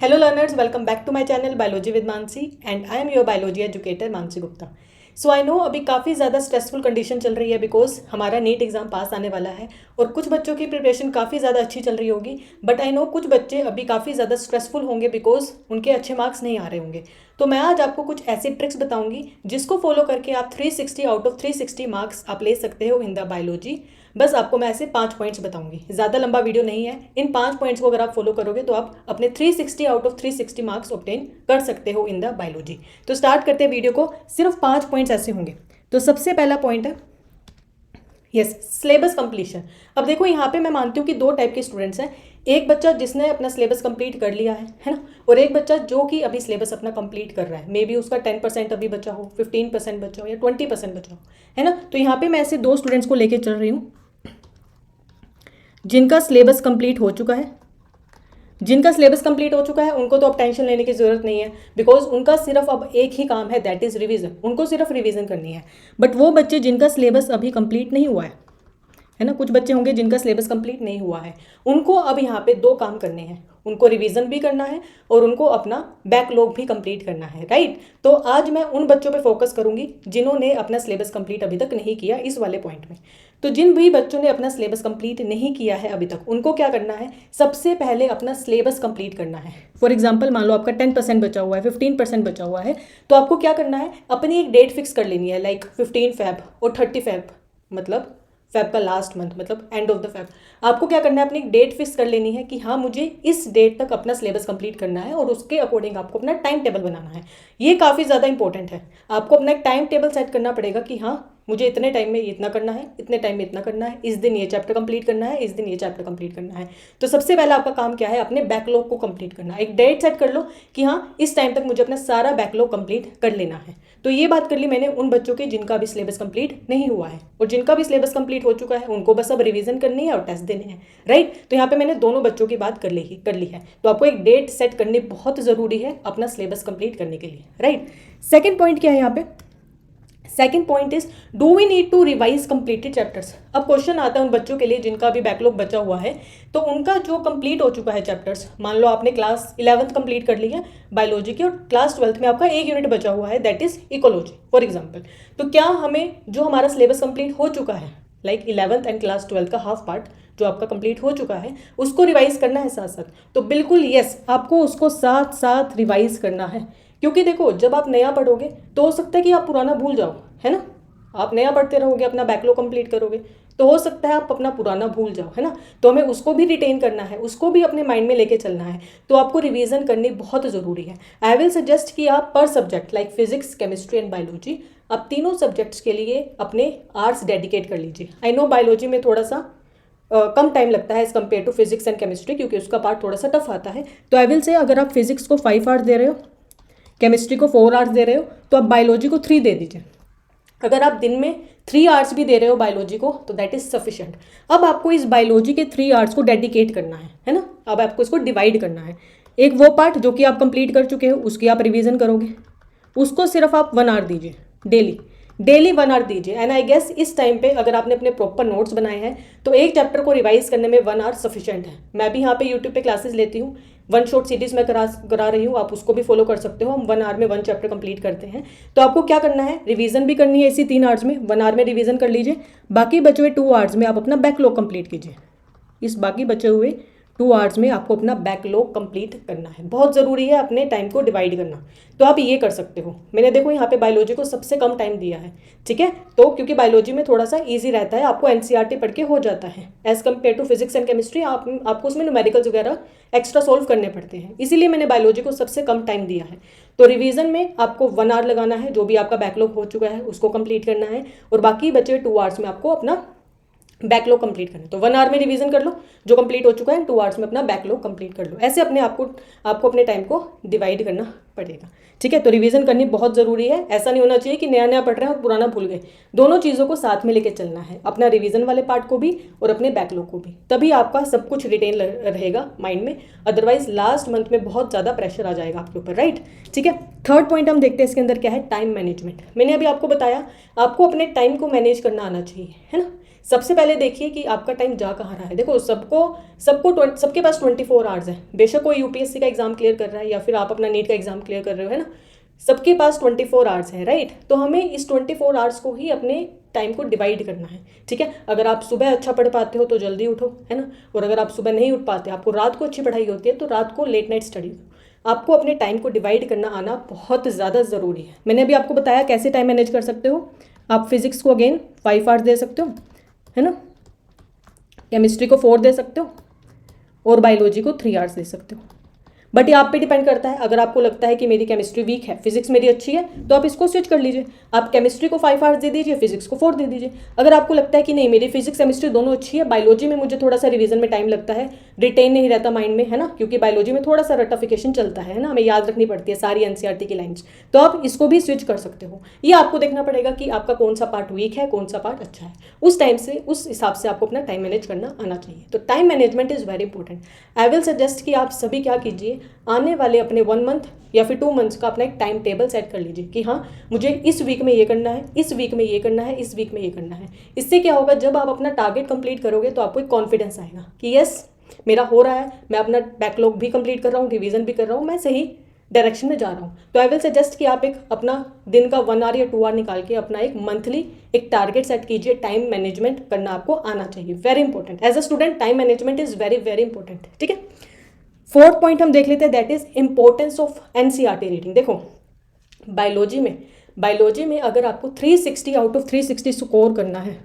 Hello learners, welcome back to my channel Biology with Mansi and I am your biology educator Mansi Gupta. So I know अभी काफ़ी ज़्यादा stressful condition चल रही है because हमारा NEET exam pass आने वाला है और कुछ बच्चों की प्रिपरेशन काफ़ी ज़्यादा अच्छी चल रही होगी बट आई नो कुछ बच्चे अभी काफ़ी ज़्यादा स्ट्रेसफुल होंगे बिकॉज उनके अच्छे मार्क्स नहीं आ रहे होंगे। तो मैं आज आपको कुछ ऐसी ट्रिक्स बताऊंगी जिसको फॉलो करके आप 360 आउट ऑफ 360 मार्क्स आप ले सकते हो इन द बायोलॉजी। बस आपको मैं ऐसे 5 पॉइंट्स बताऊंगी, ज़्यादा लंबा वीडियो नहीं है। इन 5 पॉइंट्स को अगर आप फॉलो करोगे तो आप अपने 360 आउट ऑफ 360 मार्क्स ऑब्टेन कर सकते हो इन द बायोलॉजी। तो स्टार्ट करते हैं वीडियो को। सिर्फ 5 पॉइंट्स ऐसे होंगे। तो सबसे पहला पॉइंट है यस सिलेबस कंप्लीशन। अब देखो यहाँ पे मैं मानती हूँ कि दो टाइप के स्टूडेंट्स हैं। एक बच्चा जिसने अपना सिलेबस कंप्लीट कर लिया है ना, और एक बच्चा जो कि अभी सिलेबस अपना कंप्लीट कर रहा है। मे बी उसका 10% अभी बचा हो, 15% बचा हो या 20% बचा हो, है ना। तो यहाँ पे मैं ऐसे दो स्टूडेंट्स को लेके चल रही हूँ जिनका सिलेबस कंप्लीट हो चुका है। जिनका सिलेबस कंप्लीट हो चुका है उनको तो अब टेंशन लेने की ज़रूरत नहीं है बिकॉज उनका सिर्फ अब एक ही काम है, दैट इज़ रिवीजन। उनको सिर्फ रिवीजन करनी है। बट वो बच्चे जिनका सिलेबस अभी कंप्लीट नहीं हुआ है ना, कुछ बच्चे होंगे जिनका सिलेबस कंप्लीट नहीं हुआ है, उनको अब यहाँ पे दो काम करने हैं। उनको रिवीजन भी करना है और उनको अपना बैकलॉग भी कंप्लीट करना है, राइट। तो आज मैं उन बच्चों पे फोकस करूंगी जिन्होंने अपना सिलेबस कंप्लीट अभी तक नहीं किया इस वाले पॉइंट में। तो जिन भी बच्चों ने अपना सिलेबस कंप्लीट नहीं किया है अभी तक, उनको क्या करना है, सबसे पहले अपना सिलेबस कंप्लीट करना है। फॉर एग्जाम्पल मान लो आपका 10% बचा हुआ है, 15% बचा हुआ है, तो आपको क्या करना है, अपनी एक डेट फिक्स कर लेनी है, लाइक 15 फेब और 30 फेब, मतलब फेब का लास्ट मंथ, मतलब एंड ऑफ द फेब। आपको क्या करना है, अपनी एक डेट फिक्स कर लेनी है कि हाँ मुझे इस डेट तक अपना सिलेबस कंप्लीट करना है और उसके अकॉर्डिंग आपको अपना टाइम टेबल बनाना है। ये काफ़ी ज़्यादा इंपॉर्टेंट है। आपको अपना एक टाइम टेबल सेट करना पड़ेगा कि हाँ मुझे इतने टाइम में इतना करना है, इतने टाइम में इतना करना है, इस दिन ये चैप्टर कंप्लीट करना है, इस दिन ये चैप्टर कंप्लीट करना है। तो सबसे पहला आपका काम क्या है, अपने बैकलॉग को कंप्लीट करना। एक डेट सेट कर लो कि हाँ इस टाइम तक मुझे अपना सारा बैकलॉग कंप्लीट कर लेना है। तो ये बात कर ली मैंने उन बच्चों की जिनका भी सिलेबस कंप्लीट नहीं हुआ है, और जिनका भी सिलेबस कंप्लीट हो चुका है उनको बस अब रिवीजन करनी है और टेस्ट देने हैं, राइट। तो यहाँ पे मैंने दोनों बच्चों की बात कर ली है। तो आपको एक डेट सेट करनी बहुत ज़रूरी है अपना सिलेबस कंप्लीट करने के लिए, राइट। सेकेंड पॉइंट क्या है यहाँ पे, second point is do we need to revise completed chapters. अब क्वेश्चन आता है उन बच्चों के लिए जिनका भी बैकलॉग बचा हुआ है, तो उनका जो कंप्लीट हो चुका है चैप्टर्स, मान लो आपने क्लास 11th कंप्लीट कर ली है बायोलॉजी की और क्लास 12th में आपका एक यूनिट बचा हुआ है, that is ecology for example. तो क्या हमें जो हमारा सिलेबस कंप्लीट हो चुका है, like 11th and class 12th का हाफ पार्ट जो आपका कंप्लीट हो चुका है, उसको रिवाइज करना है साथ साथ? तो बिल्कुल यस, आपको उसको साथ साथ रिवाइज करना है। क्योंकि देखो जब आप नया पढ़ोगे तो हो सकता है कि आप पुराना भूल जाओ, है ना। आप नया पढ़ते रहोगे, अपना बैकलॉग कंप्लीट करोगे तो हो सकता है आप अपना पुराना भूल जाओ, है ना। तो हमें उसको भी रिटेन करना है, उसको भी अपने माइंड में लेके चलना है। तो आपको रिवीजन करनी बहुत ज़रूरी है। आई विल सजेस्ट कि आप पर subject like physics, chemistry and biology, आप तीनों सब्जेक्ट्स के लिए अपने आवर्स डेडिकेट कर लीजिए। आई नो बायोलॉजी में थोड़ा सा कम टाइम लगता है as compare to physics and chemistry, क्योंकि उसका पार्ट थोड़ा सा टफ आता है। तो आई विल से अगर आप फिजिक्स को 5 आवर्स दे रहे हो, केमिस्ट्री को 4 आवर्स दे रहे हो, तो आप बायोलॉजी को 3 दे दीजिए। अगर आप दिन में 3 आवर्स भी दे रहे हो बायोलॉजी को तो दैट इज़ सफिशेंट। अब आपको इस बायोलॉजी के 3 आवर्स को डेडिकेट करना है ना। अब आपको इसको डिवाइड करना है। एक वो पार्ट जो कि आप कंप्लीट कर चुके हो उसकी आप रिवीजन करोगे, उसको सिर्फ आप 1 आवर दीजिए डेली 1 आवर दीजिए। एंड आई गेस इस टाइम पे अगर आपने अपने प्रॉपर नोट्स बनाए हैं तो एक चैप्टर को रिवाइज करने में 1 आवर सफिशिएंट है। मैं भी यहाँ पे यूट्यूब पे क्लासेस लेती हूँ, 1 शॉट सीरीज में करा रही हूँ, आप उसको भी फॉलो कर सकते हो। हम 1 आवर में 1 चैप्टर कंप्लीट करते हैं। तो आपको क्या करना है, रिवीजन भी करनी है इसी 3 आवर्स में। 1 आवर में रिवीजन कर लीजिए, बाकी बचे हुए 2 आवर्स में आप अपना बैकलॉग कंप्लीट कीजिए। इस बाकी बचे हुए 2 आवर्स में आपको अपना बैकलॉग कंप्लीट करना है। बहुत ज़रूरी है अपने टाइम को डिवाइड करना। तो आप ये कर सकते हो। मैंने देखो यहाँ पे बायोलॉजी को सबसे कम टाइम दिया है, ठीक है। तो क्योंकि बायोलॉजी में थोड़ा सा इजी रहता है, आपको एनसीईआरटी पढ़ के हो जाता है as compare to physics and chemistry. आपको उसमें न्यूमेरिकल्स वगैरह एक्स्ट्रा सोल्व करने पड़ते हैं, इसीलिए मैंने बायोलॉजी को सबसे कम टाइम दिया है। तो रिवीजन में आपको 1 आवर लगाना है, जो भी आपका बैकलॉग हो चुका है उसको कंप्लीट करना है, और बाकी बचे 2 आवर्स में आपको अपना बैकलॉग कंप्लीट करना है। तो 1 आवर में रिवीजन कर लो जो कंप्लीट हो चुका है, 2 आवर्स में अपना बैकलॉग कंप्लीट कर लो। ऐसे अपने आपको अपने टाइम को डिवाइड करना पड़ेगा, ठीक है। तो रिवीजन करनी बहुत ज़रूरी है। ऐसा नहीं होना चाहिए कि नया नया पढ़ रहे हैं और पुराना भूल गए। दोनों चीज़ों को साथ में लेके चलना है, अपना रिवीजन वाले पार्ट को भी और अपने बैकलॉग को भी, तभी आपका सब कुछ रिटेन रहेगा माइंड में। अदरवाइज लास्ट मंथ में बहुत ज़्यादा प्रेशर आ जाएगा आपके ऊपर, राइट, ठीक है। थर्ड पॉइंट हम देखते हैं इसके अंदर क्या है, टाइम मैनेजमेंट। मैंने अभी आपको बताया आपको अपने टाइम को मैनेज करना आना चाहिए, है ना। सबसे पहले देखिए कि आपका टाइम जा कहाँ रहा है। देखो सबके पास 24 आवर्स है, बेशक कोई यूपीएससी का एग्जाम क्लियर कर रहा है या फिर आप अपना नीट का एग्जाम क्लियर कर रहे हो, है ना, सबके पास 24 आवर्स है, राइट। तो हमें इस 24 आवर्स को ही अपने टाइम को डिवाइड करना है, ठीक है। अगर आप सुबह अच्छा पढ़ पाते हो तो जल्दी उठो, है ना, और अगर आप सुबह नहीं उठ पाते, आपको रात को अच्छी पढ़ाई होती है, तो रात को लेट नाइट स्टडी करो। आपको अपने टाइम को डिवाइड करना आना बहुत ज़्यादा ज़रूरी है। मैंने अभी आपको बताया कैसे टाइम मैनेज कर सकते हो। आप फिजिक्स को अगेन 5 आवर्स दे सकते हो, है ना, केमिस्ट्री को 4 दे सकते हो और बायोलॉजी को 3 आवर्स दे सकते हो। बट ये आप पे डिपेंड करता है। अगर आपको लगता है कि मेरी केमिस्ट्री वीक है, फिजिक्स मेरी अच्छी है, तो आप इसको स्विच कर लीजिए, आप केमिस्ट्री को 5 आवर्स दे दीजिए, फिजिक्स को 4 दे दीजिए। अगर आपको लगता है कि नहीं मेरी फिजिक्स केमिस्ट्री दोनों अच्छी है, बायोलॉजी में मुझे थोड़ा सा रिवीजन में टाइम लगता है, रिटेन नहीं रहता माइंड में, है ना, क्योंकि बायोलॉजी में थोड़ा सा रटिफिकेशन चलता है ना, हमें याद रखनी पड़ती है सारी एनसीईआरटी की लाइन्स, तो आप इसको भी स्विच कर सकते हो। ये आपको देखना पड़ेगा कि आपका कौन सा पार्ट वीक है, कौन सा पार्ट अच्छा है। उस टाइम से, उस हिसाब से आपको अपना टाइम मैनेज करना आना चाहिए। तो time management is very important. I will suggest कि आप सभी क्या कीजिए, आने वाले अपने 1 मंथ या फिर 2 मंथ्स का अपना एक टाइम टेबल सेट कर लीजिए कि हाँ मुझे इस वीक में ये करना है, इस वीक में ये करना है, इस वीक में ये करना है। इससे क्या होगा, जब आप अपना टारगेट कंप्लीट करोगे तो आपको एक कॉन्फिडेंस आएगा कि यस मेरा हो रहा है, मैं अपना बैकलॉग भी कंप्लीट कर रहा हूँ, रिवीजन भी कर रहा हूँ, मैं सही डायरेक्शन में जा रहा हूँ। तो आई विल सजेस्ट कि आप एक अपना दिन का 1 आवर या 2 आवर निकाल के अपना एक मंथली एक टारगेट सेट कीजिए। टाइम मैनेजमेंट करना आपको आना चाहिए, very important. As a student time management is very very important, ठीक है। 4th पॉइंट हम देख लेते हैं, that is importance of NCERT reading. देखो बायोलॉजी में अगर आपको 360 आउट ऑफ 360 स्कोर करना है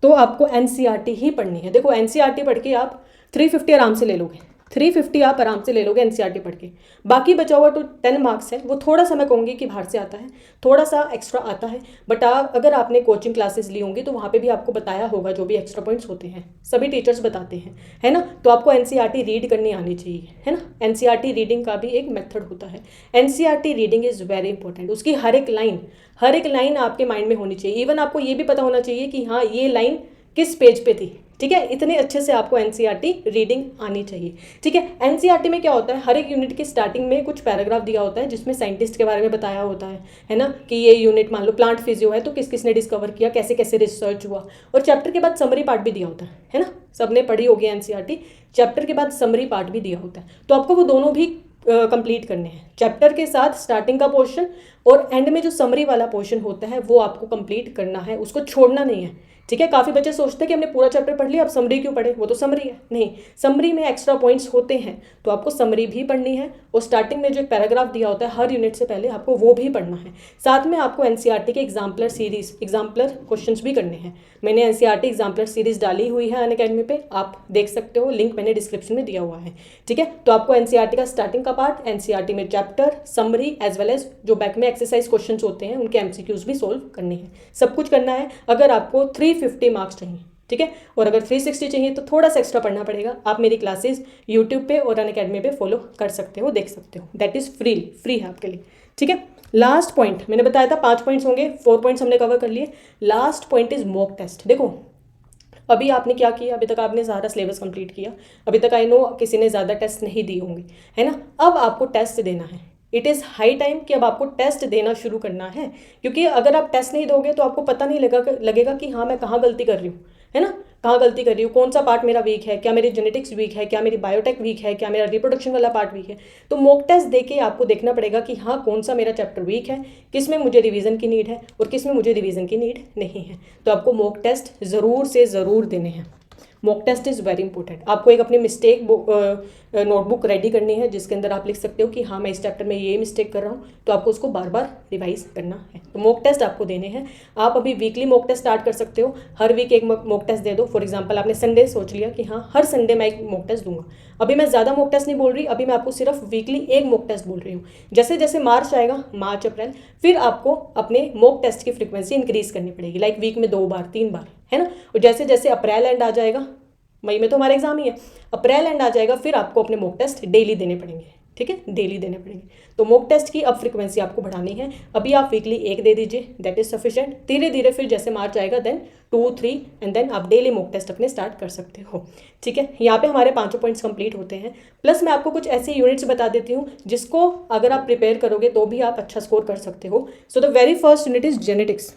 तो आपको एनसीईआरटी ही पढ़नी है। देखो एनसीईआरटी पढ़ के आप 350 आराम से ले लोगे, 350 आप आराम से ले लोगे एनसीईआरटी पढ़ के। बाकी बचा हुआ तो 10 मार्क्स है, वो थोड़ा सा मैं कहूँगी कि बाहर से आता है, थोड़ा सा एक्स्ट्रा आता है। बट अगर आपने कोचिंग क्लासेस ली होंगी तो वहाँ पे भी आपको बताया होगा जो भी एक्स्ट्रा पॉइंट्स होते हैं, सभी टीचर्स बताते हैं, है ना। तो आपको एनसीईआरटी रीड करनी आनी चाहिए, है ना। एनसीईआरटी रीडिंग का भी एक मेथड होता है। NCERT reading is very important. उसकी हर एक लाइन आपके माइंड में होनी चाहिए। इवन आपको ये भी पता होना चाहिए कि हाँ ये लाइन किस पेज पे थी, ठीक है। इतने अच्छे से आपको एनसीईआरटी रीडिंग आनी चाहिए, ठीक है। एनसीईआरटी में क्या होता है, हर एक यूनिट के स्टार्टिंग में कुछ पैराग्राफ दिया होता है जिसमें साइंटिस्ट के बारे में बताया होता है ना, कि ये यूनिट मान लो प्लांट फिजियो है तो किस किसने डिस्कवर किया, कैसे कैसे रिसर्च हुआ। और चैप्टर के बाद समरी पार्ट भी दिया होता है ना, सबने पढ़ी होगी एनसीईआरटी। चैप्टर के बाद समरी पार्ट भी दिया होता है, तो आपको वो दोनों भी कंप्लीट करने हैं। चैप्टर के साथ स्टार्टिंग का पोर्शन और एंड में जो समरी वाला पोर्शन होता है वो आपको कंप्लीट करना है, उसको छोड़ना नहीं है, ठीक है। काफ़ी बच्चे सोचते हैं कि हमने पूरा चैप्टर पढ़ लिया, अब समरी क्यों पढ़े, वो तो समरी है। नहीं, समरी में एक्स्ट्रा पॉइंट्स होते हैं, तो आपको समरी भी पढ़नी है और स्टार्टिंग में जो एक पैराग्राफ दिया होता है हर यूनिट से पहले आपको वो भी पढ़ना है। साथ में आपको एनसीईआरटी के एग्जाम्पलर क्वेश्चंस भी करने हैं। मैंने एनसीईआरटी एग्जाम्पलर सीरीज डाली हुई है अनअकैडमी पे, आप देख सकते हो, लिंक मैंने डिस्क्रिप्शन में दिया हुआ है, ठीक है। तो आपको एनसीईआरटी का स्टार्टिंग का पार्ट, एनसीईआरटी में chapter, summary as well as जो बैक में एक्सरसाइज क्वेश्चन होते हैं उनके एमसीक्यूज भी सोल्व करने हैं, सब कुछ करना है। अगर आपको 350 मार्क्स चाहिए, ठीक है, और अगर 360 चाहिए तो थोड़ा सा एक्स्ट्रा पढ़ना पड़ेगा। आप मेरी क्लासेस यूट्यूब पे और अनअकैडमी पे फॉलो कर सकते हो, देख सकते हो, दैट इज़ फ्री है आपके लिए, ठीक है। लास्ट पॉइंट मैंने बताया था 5 पॉइंट्स होंगे, 4 पॉइंट्स हमने कवर कर लिए। Last point is mock test. देखो अभी आपने क्या किया, अभी तक आपने सारा सिलेबस कंप्लीट किया, अभी तक आई नो किसी ने ज़्यादा टेस्ट नहीं दिए होंगे, है ना। अब आपको टेस्ट देना है। इट इज़ हाई टाइम कि अब आपको टेस्ट देना शुरू करना है, क्योंकि अगर आप टेस्ट नहीं दोगे तो आपको पता नहीं लगेगा कि हाँ मैं कहाँ गलती कर रही हूँ, है ना, कहाँ गलती कर रही हूँ, कौन सा पार्ट मेरा वीक है, क्या मेरी जेनेटिक्स वीक है, क्या मेरी बायोटेक वीक है, क्या मेरा रिप्रोडक्शन वाला पार्ट वीक है। तो मॉक टेस्ट देके आपको देखना पड़ेगा कि हाँ कौन सा मेरा चैप्टर वीक है, किस में मुझे रिवीजन की नीड है और किस में मुझे रिवीजन की नीड नहीं है। तो आपको मॉक टेस्ट ज़रूर से ज़रूर देने हैं। Mock test is very important. आपको एक अपनी मिस्टेक नोटबुक रेडी करनी है जिसके अंदर आप लिख सकते हो कि हाँ मैं इस चैप्टर में ये मिस्टेक कर रहा हूँ, तो आपको उसको बार बार रिवाइज करना है। तो मॉक टेस्ट आपको देने हैं। आप अभी वीकली मॉक टेस्ट स्टार्ट कर सकते हो, हर वीक एक मॉक टेस्ट दे दो। फॉर एग्जाम्पल आपने संडे सोच लिया कि हाँ हर संडे मैं एक मॉक टेस्ट दूंगा। अभी मैं ज़्यादा मॉक टेस्ट नहीं बोल रही, अभी मैं आपको सिर्फ वीकली एक मॉक टेस्ट बोल रही हूँ। जैसे जैसे मार्च आएगा, मार्च अप्रैल, फिर आपको अपने मॉक टेस्ट की फ्रिक्वेंसी इंक्रीज करनी पड़ेगी, लाइक वीक में 2 बार 3 बार, है ना। और जैसे जैसे अप्रैल एंड आ जाएगा, मई में तो हमारा एग्जाम ही है, अप्रैल एंड आ जाएगा, फिर आपको अपने मॉक टेस्ट डेली देने पड़ेंगे, ठीक है, डेली देने पड़ेंगे। तो मॉक टेस्ट की अब फ्रीक्वेंसी आपको बढ़ानी है। अभी आप वीकली 1 दे दीजिए, दैट इज सफिशिएंट। धीरे धीरे फिर जैसे मार्च आएगा देन 2, 3 एंड देन आप डेली मॉक टेस्ट अपने स्टार्ट कर सकते हो, ठीक है। यहाँ पे हमारे 5 पॉइंट्स कंप्लीट होते हैं। प्लस मैं आपको कुछ ऐसे यूनिट्स बता देती हूँ जिसको अगर आप प्रिपेयर करोगे तो भी आप अच्छा स्कोर कर सकते हो। So the very first unit is genetics.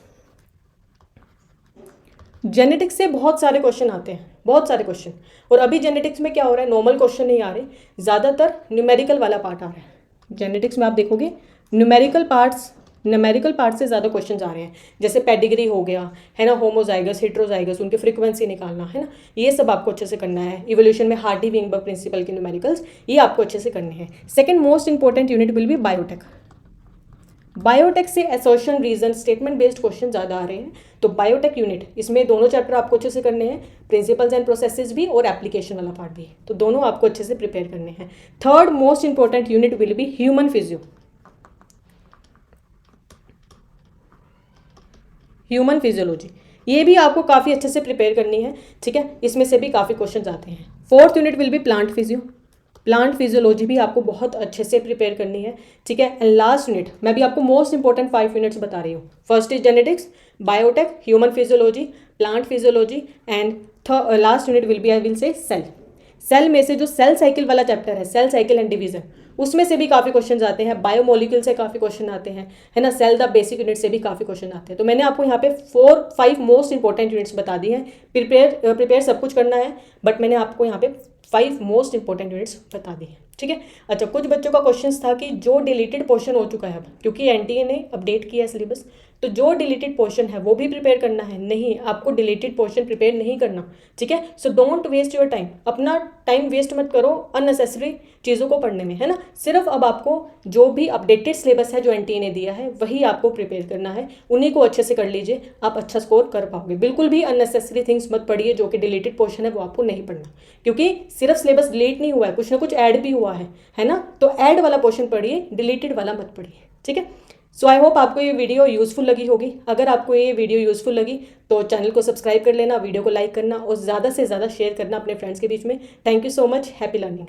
Genetics से बहुत सारे क्वेश्चन आते हैं, बहुत सारे क्वेश्चन। और अभी जेनेटिक्स में क्या हो रहा है, नॉर्मल क्वेश्चन नहीं आ रहे, ज़्यादातर न्यूमेरिकल वाला पार्ट आ रहा है। जेनेटिक्स में आप देखोगे न्यूमेरिकल पार्ट से ज़्यादा क्वेश्चन आ रहे हैं। जैसे पेडिग्री हो गया है ना, होमोजाइगस हेट्रोजाइगस, उनकी फ्रीक्वेंसी निकालना है ना, ये सब आपको अच्छे से करना है। इवोल्यूशन में हार्डी विंगबर्ग प्रिंसिपल के न्यूमेरिकल्स, ये आपको अच्छे से करने हैं। Second most important unit will be biotech. Biotech से assertion reason statement based question ज़्यादा आ रहे हैं, तो बायोटेक यूनिट, इसमें दोनों चैप्टर आपको अच्छे से करने हैं, प्रिंसिपल्स एंड प्रोसेसेस भी और एप्लीकेशन वाला पार्ट भी, तो दोनों आपको अच्छे से प्रिपेयर करने हैं। Third most important unit will be human physiology, ये भी आपको काफ़ी अच्छे से प्रिपेयर करनी है, ठीक है, इसमें से भी काफ़ी क्वेश्चन आते हैं। Fourth unit will B plant physiology भी आपको बहुत अच्छे से प्रिपेयर करनी है, ठीक है। एंड लास्ट यूनिट, मैं भी आपको मोस्ट इंपॉर्टेंट 5 यूनिट्स बता रही हूँ। First is genetics, biotech, human physiology, plant physiology, and last unit will be, I will say cell में से जो सेल साइकिल वाला चैप्टर है, सेल साइकिल एंड डिवीजन, उसमें से भी काफ़ी क्वेश्चन आते हैं। बायोमोलिक्यूल से काफ़ी क्वेश्चन आते हैं, है ना, सेल द बेसिक यूनिट से भी काफ़ी क्वेश्चन आते हैं। तो मैंने आपको यहाँ पे 4-5 मोस्ट इंपॉर्टेंट यूनिट्स बता दी हैं। प्रिपेयर सब कुछ करना है, बट मैंने आपको यहाँ पे 5 मोस्ट इंपॉर्टेंट यूनिट्स बता दी हैं, ठीक है। अच्छा, कुछ बच्चों का क्वेश्चन था कि जो डिलीटेड पोर्शन हो चुका है अब, क्योंकि एनटीए ने अपडेट किया है सिलेबस, तो जो डिलीटेड पोर्शन है वो भी प्रिपेयर करना है। नहीं, आपको डिलीटेड पोर्शन प्रिपेयर नहीं करना, ठीक है। So don't waste your time, अपना टाइम वेस्ट मत करो अननेसेसरी चीज़ों को पढ़ने में, है ना। सिर्फ अब आपको जो भी अपडेटेड सिलेबस है जो एनटीए ने दिया है वही आपको प्रिपेयर करना है, उन्हीं को अच्छे से कर लीजिए, आप अच्छा स्कोर कर पाओगे। बिल्कुल भी अननेसेसरी थिंग्स मत पढ़िए, जो कि डिलीटेड पोर्शन है वो आपको नहीं पढ़ना, क्योंकि सिर्फ सिलेबस डिलीट नहीं हुआ है, कुछ ना कुछ ऐड भी हुआ है ना। तो ऐड वाला पोर्शन पढ़िए, डिलीटेड वाला मत पढ़िए, ठीक है। सो आई होप आपको ये वीडियो यूज़फुल लगी होगी। अगर आपको ये वीडियो यूज़फुल लगी तो चैनल को सब्सक्राइब कर लेना, वीडियो को लाइक करना और ज़्यादा से ज़्यादा शेयर करना अपने फ्रेंड्स के बीच में। Thank you so much, happy learning.